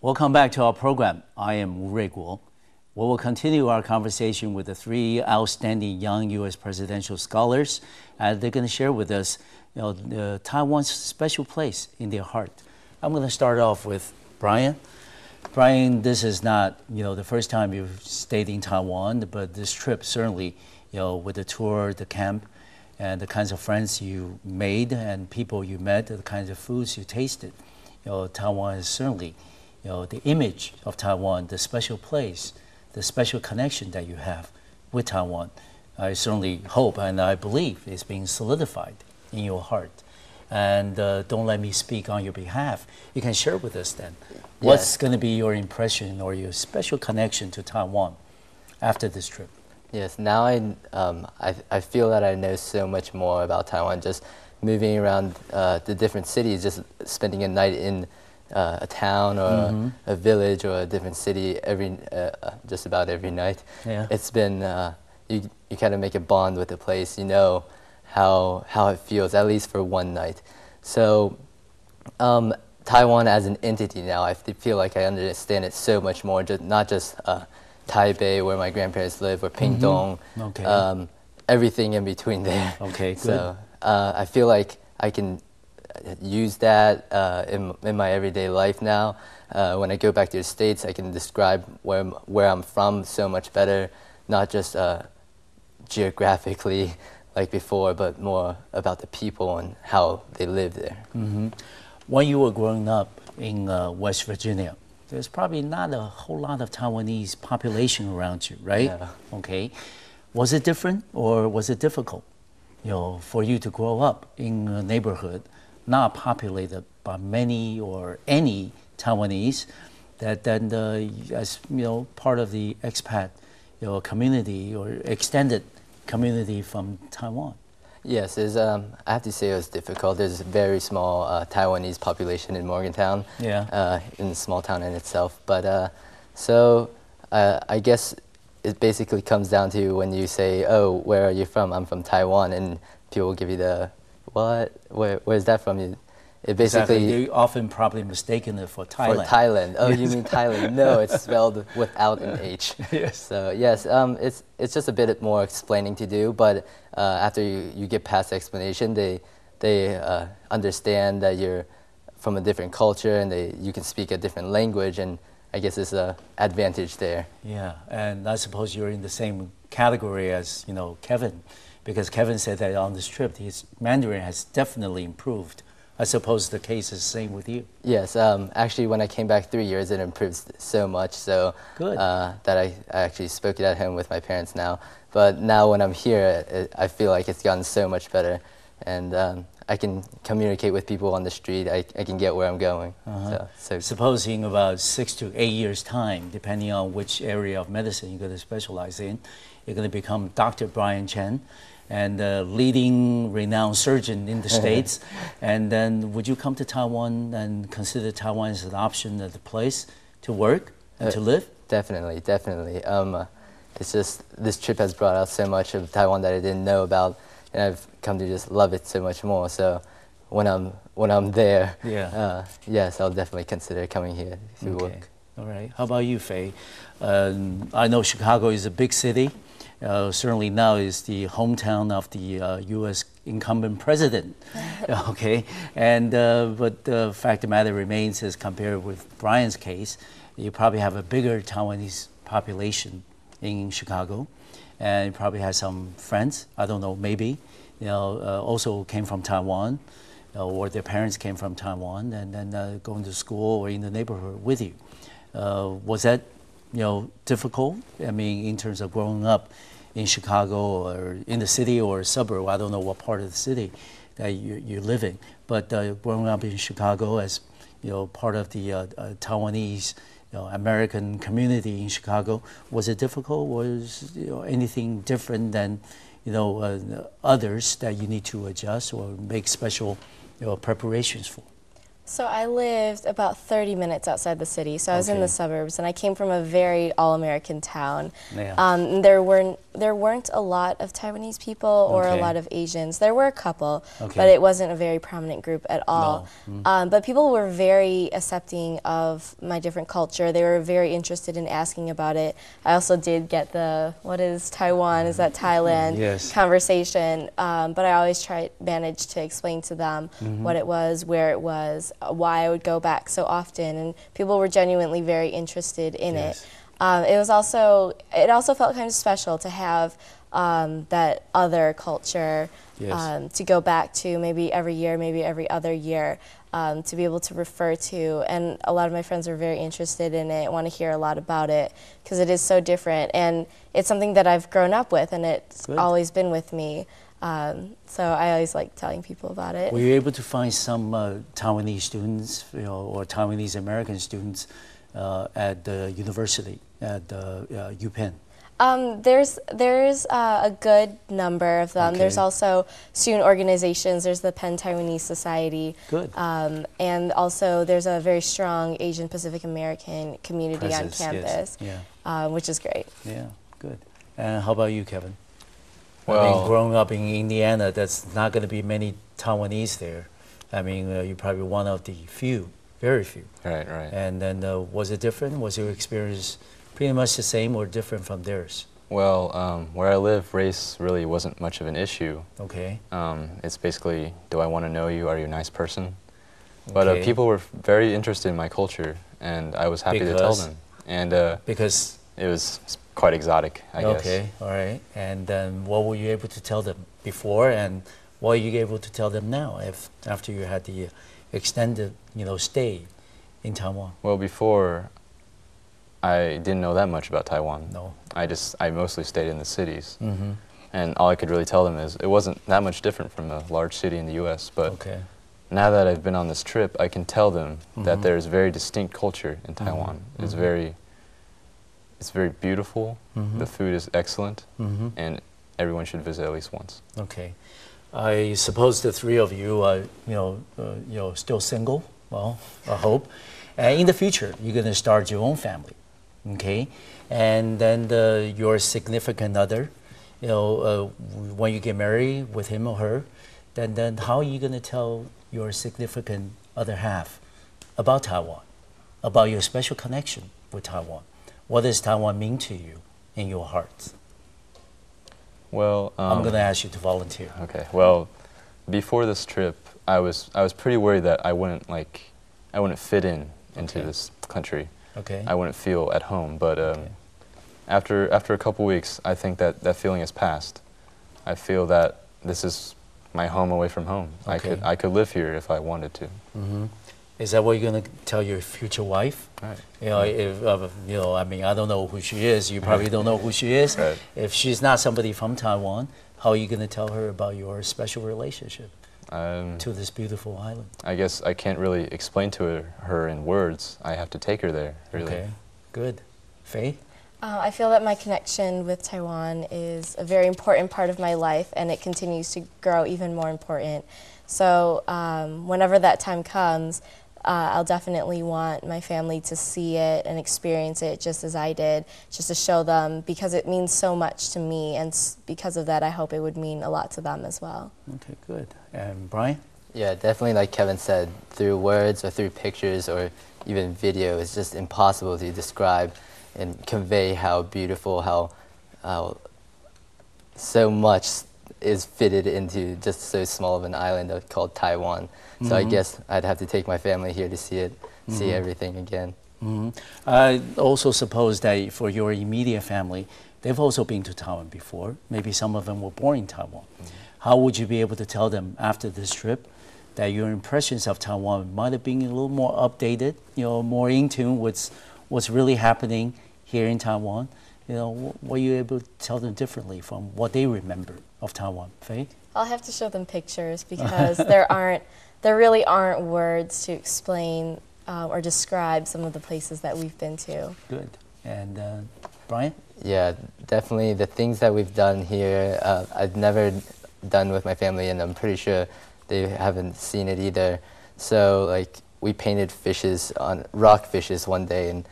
Welcome back to our program. I am Wu Ruiguo. We will continue our conversation with the three outstanding young U.S. presidential scholars, and they're going to share with us, Taiwan's special place in their heart. I'm going to start off with Brian. Brian, this is not, the first time you've stayed in Taiwan, but this trip certainly, with the tour, the camp, and the kinds of friends you made and people you met, the kinds of foods you tasted, Taiwan is certainly, the image of Taiwan, the special place, the special connection that you have with Taiwan. I certainly hope and I believe is being solidified in your heart. And don't let me speak on your behalf. You can share with us then. What's going to be your impression or your special connection to Taiwan after this trip? Yes, now I feel that I know so much more about Taiwan, just moving around the different cities, just spending a night in a town or a village or a different city just about every night. Yeah. It's been, you kind of make a bond with the place, how it feels, at least for one night. So Taiwan as an entity now, I feel like I understand it so much more, not just Taipei, where my grandparents live, or Pingtung, everything in between there. Okay, good. So I feel like I can use that in my everyday life now. When I go back to the States, I can describe where I'm from so much better, not just geographically like before, but more about the people and how they live there. When you were growing up in West Virginia, there's probably not a whole lot of Taiwanese population around you, right? Yeah. Okay. Was it different or was it difficult, for you to grow up in a neighborhood not populated by many or any Taiwanese, that then as part of the expat community or extended community from Taiwan? Yes, I have to say it was difficult. There's a very small Taiwanese population in Morgantown, in the small town in itself. But so I guess it basically comes down to when you say, "Oh, where are you from?" "I'm from Taiwan," and people will give you the, "What? Where's that from?" It basically they often probably mistaken it for Thailand. For Thailand. Oh, you mean Thailand? No, it's spelled without an H. Yes. So yes, it's just a bit more explaining to do, but after you get past the explanation, they understand that you're from a different culture and you can speak a different language, and I guess it's an advantage there. Yeah, and I suppose you're in the same category as Kevin, because Kevin said that on this trip his Mandarin has definitely improved. I suppose the case is the same with you. Yes, actually when I came back 3 years, it improved so much so that I actually spoke it at home with my parents now. But now when I'm here, I feel like it's gotten so much better, and I can communicate with people on the street. I can get where I'm going. So supposing about 6 to 8 years' time, depending on which area of medicine you're going to specialize in, you're going to become Dr. Brian Chen, and leading renowned surgeon in the States. And then would you come to Taiwan and consider Taiwan as an option, as a place to work and to live? Definitely. It's just this trip has brought out so much of Taiwan that I didn't know about, and I've come to just love it so much more. So when I'm there, yes, I'll definitely consider coming here to work. All right. How about you, Faye? I know Chicago is a big city. Certainly now is the hometown of the U.S. incumbent president. Okay, and but the fact of the matter remains, as compared with Brian's case, you probably have a bigger Taiwanese population in Chicago, and you probably have some friends. I don't know, maybe, also came from Taiwan, or their parents came from Taiwan, and then going to school or in the neighborhood with you. Was that difficult? I mean, in terms of growing up in Chicago or in the city or suburb, I don't know what part of the city that you live in, but growing up in Chicago as part of the Taiwanese American community in Chicago, was it difficult? Was anything different than others that you need to adjust or make special preparations for? So I lived about 30 minutes outside the city, so I was in Okay. the suburbs, and I came from a very all-American town. Yeah. There weren't a lot of Taiwanese people or a Okay. lot of Asians. There were a couple, Okay. but it wasn't a very prominent group at all. No. But people were very accepting of my different culture. They were very interested in asking about it. I also did get the, what is Taiwan, is that Thailand Yes. conversation, but I always managed to explain to them what it was, where it was, why I would go back so often, and people were genuinely very interested in Yes. it. It also felt kind of special to have that other culture Yes. to go back to maybe every year, maybe every other year, to be able to refer to. And a lot of my friends were very interested in it, want to hear a lot about it, because it is so different. And it's something that I've grown up with, and it's Good. always been with me. So I always like telling people about it. Were you able to find some Taiwanese students, or Taiwanese American students at the university, at UPenn? There's a good number of them. Okay. There's also student organizations. There's the Penn Taiwanese Society. Good. And also there's a very strong Asian Pacific American community Presence, on yes. campus, Yeah. which is great. Yeah, good. And how about you, Kevin? I Well- mean, growing up in Indiana, that's not going to be many Taiwanese there. I mean, you're probably one of the few, very few. Right, right. And then was it different? Was your experience pretty much the same or different from theirs? Well, where I live, race really wasn't much of an issue. Okay. It's basically, do I want to know you? Are you a nice person? But Okay. people were very interested in my culture, and I was happy to tell Because? them. And Because, it was quite exotic, I guess. okay, all right. And then what were you able to tell them before, and what are you able to tell them now after you had the extended, stay in Taiwan? Well, before, I didn't know that much about Taiwan. No. I mostly stayed in the cities. Mm-hmm. And all I could really tell them is it wasn't that much different from a large city in the U.S., but Okay. now that I've been on this trip, I can tell them that Mhm. there's very distinct culture in Taiwan. It's very beautiful. Mhm. The food is excellent, Mm-hmm. and everyone should visit at least once. Okay. I suppose the three of you are, still single. Well, I hope. In the future, you're going to start your own family, okay? And then your significant other, when you get married with him or her, then how are you going to tell your significant other half about Taiwan, about your special connection with Taiwan? What does Taiwan mean to you in your heart? Well, I'm going to ask you to volunteer. Okay. Well, before this trip, I was pretty worried that I wouldn't fit into Okay. this country. Okay. I wouldn't feel at home. But Okay. after a couple weeks, I think that feeling has passed. I feel that this is my home away from home. Okay. I could live here if I wanted to. Mm-hmm. Is that what you're going to tell your future wife? Right. If I mean, I don't know who she is. You probably don't know who she is. Right. If she's not somebody from Taiwan, how are you going to tell her about your special relationship to this beautiful island? I guess I can't really explain to her in words. I have to take her there, really. Okay, good. Faye? I feel that my connection with Taiwan is a very important part of my life, and it continues to grow even more important. So whenever that time comes, I'll definitely want my family to see it and experience it just as I did, just to show them, because it means so much to me, and because of that, I hope it would mean a lot to them as well. Okay, good. And Brian? Yeah, definitely, like Kevin said, through words or through pictures or even video, it's just impossible to describe and convey how beautiful, how so much is fitted into just so small of an island called Taiwan. So I guess I'd have to take my family here to see it, see everything again. Mm-hmm. I also suppose that for your immediate family, they've also been to Taiwan before. Maybe some of them were born in Taiwan. How would you be able to tell them after this trip that your impressions of Taiwan might have been a little more updated, more in tune with what's really happening here in Taiwan? Were you able to tell them differently from what they remember of Taiwan? Faye? I'll have to show them pictures, because there really aren't words to explain or describe some of the places that we've been to. Good. And Brian? Yeah, definitely the things that we've done here, I've never done with my family, and I'm pretty sure they haven't seen it either. So like we painted fishes on rock fishes one day, and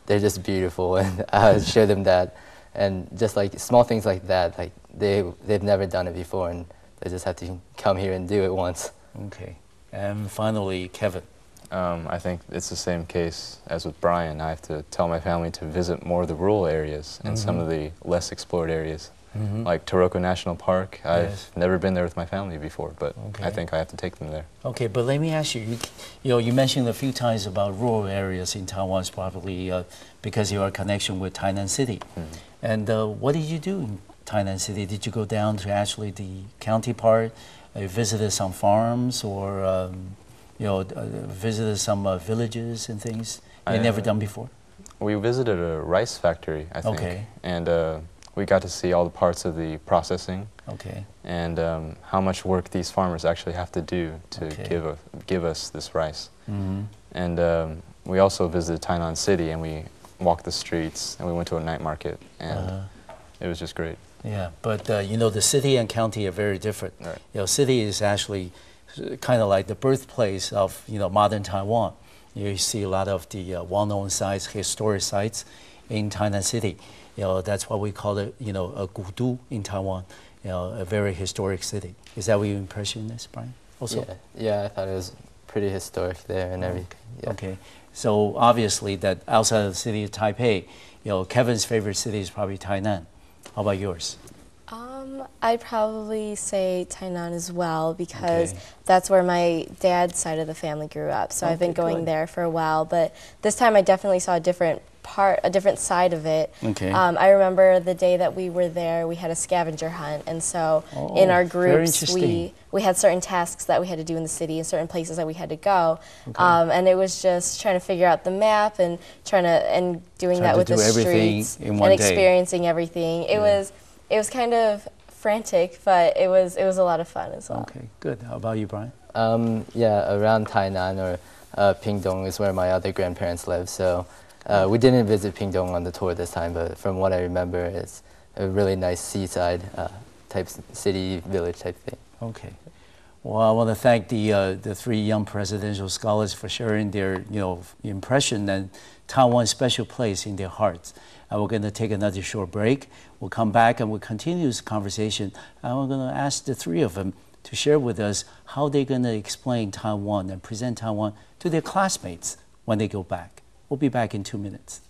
they're just beautiful. And I would show them that, and just like small things like that, like they've never done it before, and they just have to come here and do it once. Okay. And finally, Kevin. I think it's the same case as with Brian. I have to tell my family to visit more of the rural areas and some of the less explored areas, like Taroko National Park. I've never been there with my family before, but I think I have to take them there. Okay, but let me ask you, you mentioned a few times about rural areas in Taiwan, probably because of your connection with Tainan City. And what did you do in Tainan City? Did you go down to actually the county part, visited some farms, or visited some villages and things you never done before? We visited a rice factory, I think. Okay. And we got to see all the parts of the processing. Okay. And how much work these farmers actually have to do to give us this rice. And we also visited Tainan City, and we walked the streets, and we went to a night market, and it was just great. Yeah, but the city and county are very different. Right. City is actually kind of like the birthplace of modern Taiwan. You see a lot of the well-known sites, historic sites in Tainan City. That's what we call it, a gudu in Taiwan, a very historic city. Is that what your impression is, Brian? Also? Yeah, I thought it was pretty historic there and everything. Yeah. Okay, so obviously that outside of the city of Taipei, Kevin's favorite city is probably Tainan. How about yours? I'd probably say Tainan as well, because that's where my dad's side of the family grew up. So I've been going there for a while, but this time I definitely saw a different side of it. Okay. I remember the day that we were there, we had a scavenger hunt, and so in our groups we had certain tasks that we had to do in the city and certain places that we had to go. And it was just trying to figure out the map and doing that with the streets and experiencing everything. It was kind of frantic, but it was a lot of fun as well. Okay, good. How about you, Brian? Yeah, around Tainan or Pingdong is where my other grandparents live. So we didn't visit Pingdong on the tour this time, but from what I remember, it's a really nice seaside type city, village type thing. Okay. Well, I want to thank the three young presidential scholars for sharing their impression and Taiwan's special place in their hearts. And we're going to take another short break. We'll come back and we'll continue this conversation. And we're going to ask the three of them to share with us how they're going to explain Taiwan and present Taiwan to their classmates when they go back. We'll be back in 2 minutes.